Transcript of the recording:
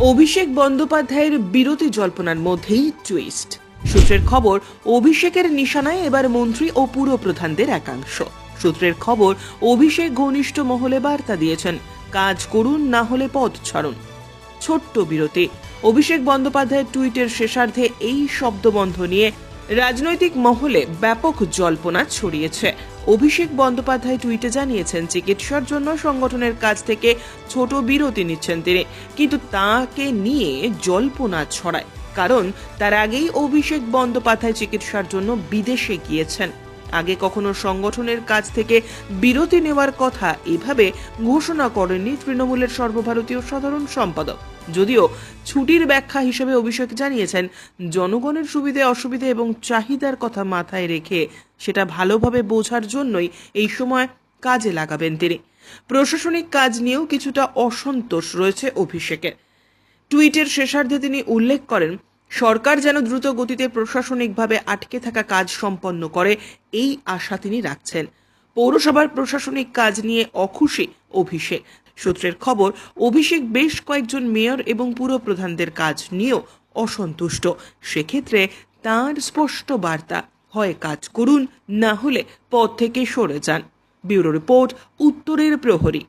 অভিষেক বন্দ্যোপাধ্যায়ের বিরতি জল্পনার মধ্যেই টুইস্ট। সূত্রের খবর, অভিষেকের নিশানায় এবার মন্ত্রী ও পুরপ্রধানদের একাংশ। সূত্রের খবর, অভিষেক ঘনিষ্ঠ মহলে বার্তা দিয়েছেন, কাজ করুন, না হলে পদ ছাড়ুন। ছোট্ট বিরতি। অভিষেক বন্দ্যোপাধ্যায়ের টুইটের শেষার্ধে এই শব্দবন্ধ নিয়ে রাজনৈতিক মহলে ব্যাপক জল্পনা ছড়িয়েছে। অভিষেক বন্দ্যোপাধ্যায় টুইটে জানিয়েছেন, চিকিৎসার জন্য সংগঠনের কাছ থেকে ছোট বিরতি নিচ্ছেন তিনি, কিন্তু তাকে নিয়ে জল্পনা ছড়ায়, কারণ তার আগেই অভিষেক বন্দ্যোপাধ্যায় চিকিৎসার জন্য বিদেশে গিয়েছেন। আগে কখনো সংগঠনের কাছ থেকে বিরতি নেওয়ার কথা এভাবে ঘোষণা করেননি তৃণমূলের সর্বভারতীয় সাধারণ সম্পাদক। যদিও ছুটির ব্যাখ্যা হিসেবে অভিষেক জানিয়েছেন, জনগণের সুবিধে অসুবিধে এবং চাহিদার কথা মাথায় রেখে সেটা ভালোভাবে বোঝার জন্যই এই সময় কাজে লাগাবেন তিনি। প্রশাসনিক কাজ নিয়েও কিছুটা অসন্তোষ রয়েছে অভিষেকের। টুইটের শেষার্ধে তিনি উল্লেখ করেন, সরকার যেন দ্রুত গতিতে প্রশাসনিকভাবে আটকে থাকা কাজ সম্পন্ন করে, এই আশা তিনি রাখছেন। পৌরসভার প্রশাসনিক কাজ নিয়ে অখুশি অভিষেক। সূত্রের খবর, অভিষেক বেশ কয়েকজন মেয়র এবং পুরপ্রধানদের কাজ নিয়েও অসন্তুষ্ট। সেক্ষেত্রে তাঁর স্পষ্ট বার্তা, হয় কাজ করুন, না হলে পদ থেকে সরে যান। ব্যুরো রিপোর্ট, উত্তরের প্রহরী।